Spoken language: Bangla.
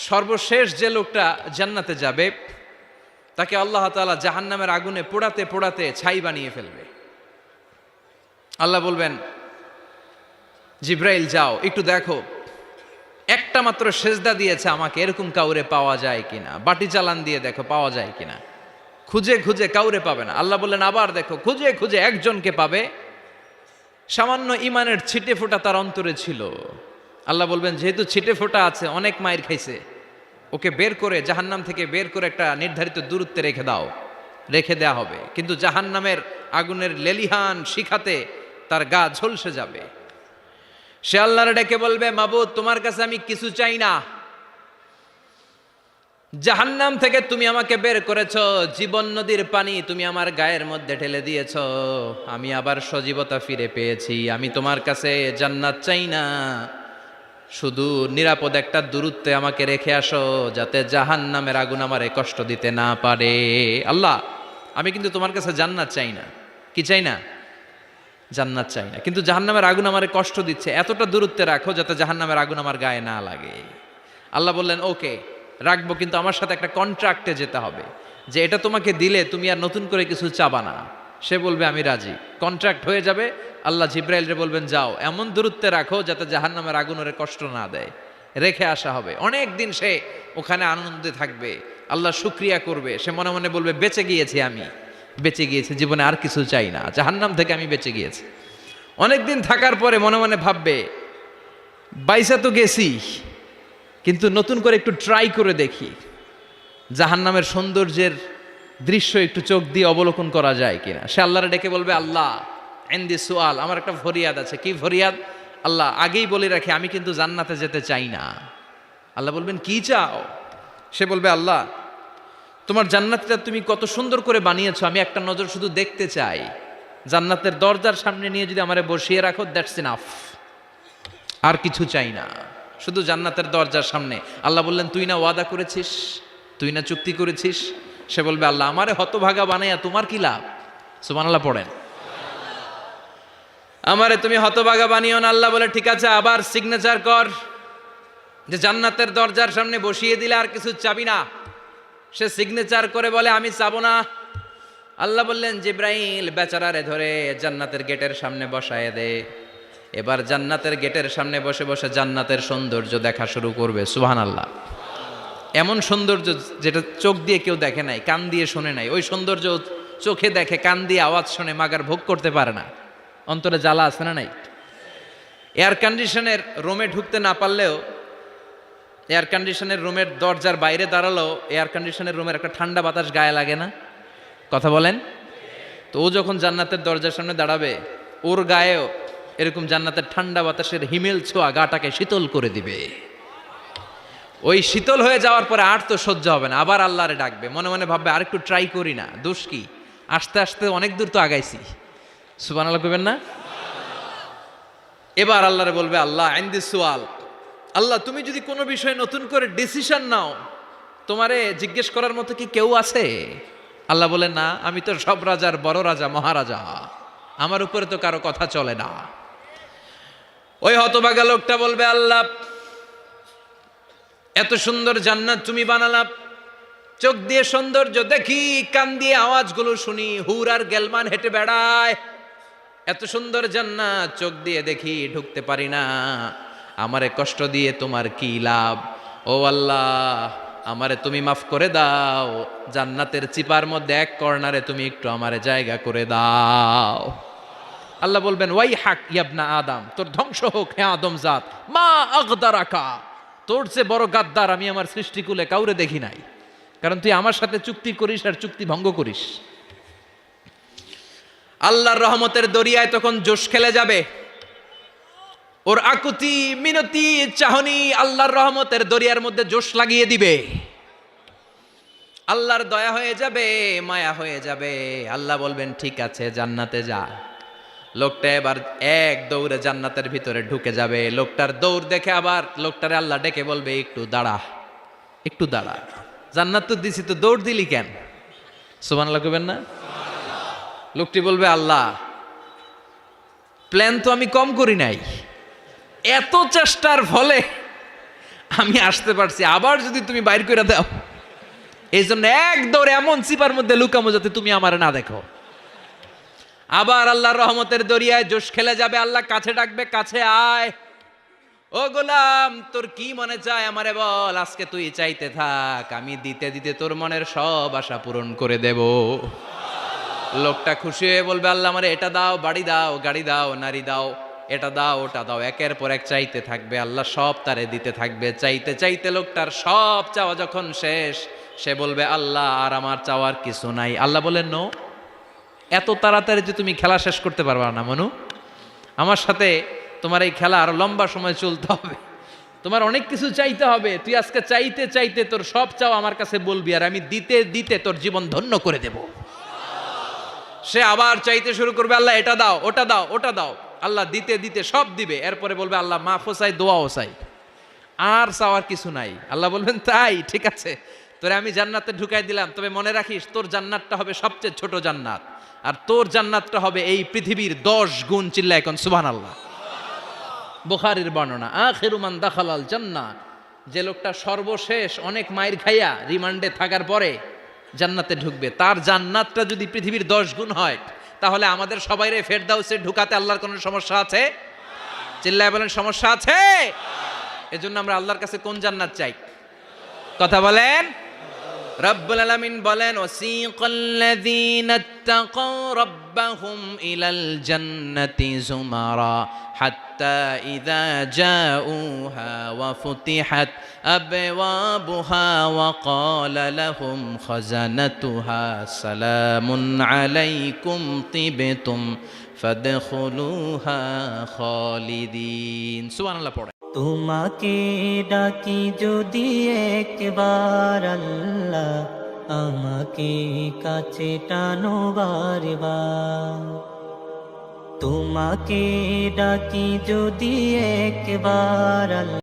সর্বশেষ যে লোকটা জান্নাতে যাবে তাকে আল্লাহ তাআলা জাহান্নামের আগুনে পোড়াতে পোড়াতে ছাই বানিয়ে ফেলবে। আল্লাহ বলবেন, জিব্রাইল যাও একটু দেখো, একটা মাত্র সেজদা দিয়েছে আমাকে, এরকম কাউরে পাওয়া যায় কিনা। বাটি চালান দিয়ে দেখো পাওয়া যায় কিনা। খুঁজে খুঁজে কাউরে পাবে না। আল্লাহ বললেন আবার দেখো, খুঁজে খুঁজে একজনকে পাবে, সামান্য ইমানের ছিটে ফোঁটা তার অন্তরে ছিল। আল্লাহ বলবেন যেহেতু ছিটে ফোঁটা আছে, অনেক মায়ের খাইছে, ওকে বের করে জাহান্নাম থেকে বের করে একটা নির্ধারিত দূরত্বে রেখে দাও। রেখে দেয়া হবে, কিন্তু জাহান্নামের আগুনের লেলিহান শিখাতে তার গা ঝলসে যাবে। সে আল্লাহর ডেকে বলবে, মাবুদ তোমার কাছে আমি কিছু চাই না, জাহান্নাম থেকে তুমি আমাকে বের করেছো, জীবন নদীর পানি তুমি আমার গায়ের মধ্যে ঢেলে দিয়েছো, আমি আবার সজীবতা ফিরে পেয়েছি। আমি তোমার কাছে জান্নাত চাই না, শুধু নিরাপদ একটা দূরত্বে আমাকে রেখে আসো, যাতে জাহান্নামের আগুন আমারে কষ্ট দিতে না পারে। আল্লাহ আমি কিন্তু তোমার কাছে জান্নাত চাই না। কি চাই না? জান্নাত চাই না, কিন্তু জাহান্নামের আগুন আমারে কষ্ট দিচ্ছে, এতটা দূরত্বে রাখো যাতে জাহান্নামের আগুন আমার গায়ে না লাগে। আল্লাহ বললেন ওকে রাখবো, কিন্তু আমার সাথে একটা কন্ট্রাক্টে যেতে হবে, যে এটা তোমাকে দিলে তুমি আর নতুন করে কিছু চাবা না। সে বলবে আমি রাজি, কন্ট্রাক্ট হয়ে যাবে। আল্লাহ জিব্রাইলরে বলবেন যাও এমন দূরত্বে রাখো যাতে জাহান্নামের আগুন ওরে কষ্ট না দেয়। রেখে আসা হবে, অনেক দিন সে ওখানে আনন্দে থাকবে, আল্লাহ শুকরিয়া করবে। সে মনে মনে বলবে বেঁচে গিয়েছি, আমি বেঁচে গিয়েছি, জীবনে আর কিছু চাই না, জাহান্নাম থেকে আমি বেঁচে গিয়েছি। অনেকদিন থাকার পরে মনে মনে ভাববে বাইসা তো গেছি, কিন্তু নতুন করে একটু ট্রাই করে দেখি, জাহান্নামের সৌন্দর্যের দৃশ্য একটু চোখ দিয়ে অবলোকন করা যায় কিনা। সে আল্লাহরে ডেকে বলবে, আল্লাহ ইনদি সুআল, আমার একটা ফরিয়াদ আছে। কি ফরিয়াদ? আল্লাহ আগেই বলে রাখি আমি কিন্তু জান্নাতে যেতে চাই না। আল্লাহ বলবেন কি চাও? সে বলবে আল্লাহ তোমার জান্নাতটা তুমি কত সুন্দর করে বানিয়েছো, আমি একটা নজর শুধু দেখতে চাই। জান্নাতের দরজার সামনে নিয়ে যদি আমারে বসিয়ে রাখো, দ্যাটস ইনাফ, আর কিছু চাই না, শুধু জান্নাতের দরজার সামনে। আল্লাহ বললেন তুই না ওয়াদা করেছিস, তুই না চুক্তি করেছিস। সে বলবে আল্লাহ আমারে হতভাগা বানাইয়া তোমার কি লাভ? সুবহানাল্লাহ পড়েন। আমারে তুমি হতভাগা বানিও না। আল্লাহ বলে ঠিক আছে, আবার সিগনেচার কর যে জান্নাতের দরজার সামনে বসিয়ে দিলে আর কিছু চাবি না। সে সিগনেচার করে বলে আমি চাবো না। আল্লাহ বললেন জিব্রাইল বেচারারে ধরে জান্নাতের গেটের সামনে বসায় দে। এবার জান্নাতের গেটের সামনে বসে বসে জান্নাতের সৌন্দর্য দেখা শুরু করবে। সুবহানাল্লাহ। এমন সৌন্দর্য যেটা চোখ দিয়ে কেউ দেখে নাই, কান দিয়ে শোনে নাই। ওই সৌন্দর্য চোখে দেখে, কান দিয়ে আওয়াজ শোনে, মাগার ভোগ করতে পারে না। অন্তরে জ্বালা আছে না নাই? এয়ার কন্ডিশনের রুমে ঢুকতে না পারলেও, এয়ার কন্ডিশনের রুমের দরজার বাইরে দাঁড়ালো, এয়ার কন্ডিশনের রুমের একটা ঠান্ডা বাতাস গায়ে লাগে না? কথা বলেন তো। ও যখন জান্নাতের দরজার সামনে দাঁড়াবে, ওর গায়েও এরকম জান্নাতের ঠান্ডা বাতাসের হিমেল ছোঁয়া গাটাকে শীতল করে দিবে। ওই শীতল হয়ে যাওয়ার পরে আর তো সহ্য হবে না, আবার আল্লাহরে ডাকবে। মনে মনে ভাববে আর একটু ট্রাই করি না, দোষ কি, আস্তে আস্তে অনেক দূর তো আগাইছি। সুবহানাল্লাহ কইবেন না? এবার আল্লাহরে বলবে আল্লাহ ইনদি সুআল, আল্লাহ তুমি যদি কোনো বিষয়ে নতুন করে ডিসিশন নাও, তোমারে জিজ্ঞেস করার মতো কি কেউ আছে? আল্লাহ বলে না, আমি তো সব রাজার বড় রাজা, মহারাজা, আমার উপরে তো কারো কথা চলে না। ওই হতভাগা লোকটা বলবে আল্লাহ এত সুন্দর জান্নাত তুমি বানালা, চোখ দিয়ে সৌন্দর্য দেখি, কান দিয়ে আওয়াজগুলো শুনি, হুর আর গেলমান হেঁটে বেড়ায়, এত সুন্দর জান্নাত চোখ দিয়ে দেখি, ঢুকতে পারি না, আমারে কষ্ট দিয়ে তোমার কি লাভ? ও আল্লাহ আমারে তুমি মাফ করে দাও, জান্নাতের চিপার মধ্যে এক কর্নারে তুমি একটু আমারে জায়গা করে দাও। আল্লাহ বলবেন ওয়াই হাক ইয়াবনা আদম, তোর ধ্বংস হোক হে আদম জাত, মা আগদারাকা, তোর চেয়ে বড় গাদ্দার আমি আমার সৃষ্টিকুলে কাউরে দেখি নাই, কারণ তুই আমার সাথে চুক্তি করিস আর চুক্তি ভঙ্গ করিস। আল্লাহর রহমতের দরিয়ায় তখন জোশ খেলে যাবে, ওর আকুতি মিনতি চাহনি আল্লাহর রহমতের দরিয়ার মধ্যে জোশ লাগিয়ে দিবে। আল্লাহর দয়া হয়ে যাবে, মায়া হয়ে যাবে। আল্লাহ বলবেন ঠিক আছে জান্নাতে যা। লোকটা এবার এক দৌড়ে জান্নাতের ভিতরে ঢুকে যাবে। লোকটার দৌড় দেখে আবার লোকটারে আল্লাহ ডেকে বলবে একটু দাঁড়া, একটু দাঁড়া, জান্নাত তো দিছি, তো দৌড় দিলি কেন? সুবহানাল্লাহ কইবেন না? লোকটি বলবে আল্লাহ প্ল্যান তো আমি কম করি নাই, এত চেষ্টার ফলে আমি আসতে পারছি, আবার যদি তুমি বাইর করে দাও, এই জন্য এক দৌড়ে এমন চিপার মধ্যে লুকামো যাতে তুমি আমার না দেখো। আবার আল্লাহর রহমতের দরিয়ায় জোশ খেলে যাবে, আল্লাহ কাছে ডাকবে, কাছে আয়, ও গোলাম তোর কি মনে চায় আমারে বল, আজকে তুই চাইতে থাক, আমি দিতে দিতে তোর মনের সব আশা পূরণ করে দেব। লোকটা খুশি হয়ে বলবে, আল্লাহ আমারে এটা দাও, বাড়ি দাও, গাড়ি দাও, নারী দাও, এটা দাও, ওটা দাও, একের পর এক চাইতে থাকবে, আল্লাহ সব তারে দিতে থাকবে। চাইতে চাইতে লোকটার সব চাওয়া যখন শেষ, সে বলবে, আল্লাহ আর আমার চাওয়ার কিছু নাই। আল্লাহ বলেন, নো, এত তাড়াতাড়ি যে তুমি খেলা শেষ করতে পারবা না মনু, আমার সাথে তোমার এই খেলা আরো লম্বা সময় চলতে হবে, তোমার অনেক কিছু চাইতে হবে। তুই আজকে চাইতে চাইতে তোর সব চাও আমার কাছে বলবি, আর আমি দিতে দিতে তোর জীবন ধন্য করে দেব। সে আবার চাইতে শুরু করবে, আল্লাহ এটা দাও, ওটা দাও, ওটা দাও, আল্লাহ দিতে দিতে সব দিবে। এরপরে বলবে, আল্লাহ মাফও চাই, দোয়াও চাই, আর চাওয়ার কিছু নাই। আল্লাহ বলবেন, তাই ঠিক আছে, তোরে আমি জান্নাতে ঢুকাই দিলাম, তবে মনে রাখিস তোর জান্নাতটা হবে সবচেয়ে ছোট জান্নাত, আর তোর জান্নাতটা হবে এই পৃথিবীর 10 গুণ। চিল্লায় এখন সুবহানাল্লাহ। বুখারীর বর্ণনা, আখিরু মান দাখালাল জান্নাহ, যে লোকটা সর্বশেষ অনেক মাইর খাইয়া রিমান্ডে থাকার পরে জান্নাতে ঢুকবে, তার জান্নাতটা যদি পৃথিবীর 10 গুণ হয়, তাহলে আমাদের সবাইরে ফেরদাউসে ঢুকাতে আল্লাহর কোনো সমস্যা আছে? চিল্লায় বলেন, সমস্যা আছে? এজন্য আমরা আল্লাহর কাছে কোন জান্নাত চাই? কথা বলেন। রব্বুল আলামিন বলেন, ওয়াসিকাল্লাযীনা ইত্তাকাও রাব্বাহুম ইলাল জান্নাতি যুমারা হাত্তা ইযা জাউহা ওয়া ফুতিহাত আবওয়াবুহা ওয়া ক্বালা লাহুম খাজানাতুহা সালামুন আলাইকুম তিবতুম ফাদখুলুহা খালিদিন। সুবহানাল্লাহ পড়ে। তোমাকে ডাকি যদি একবার আল্লাহ, আমাকে কাছে টানো বারবার। তোমাকে ডাকি যদি একবার আল্লাহ।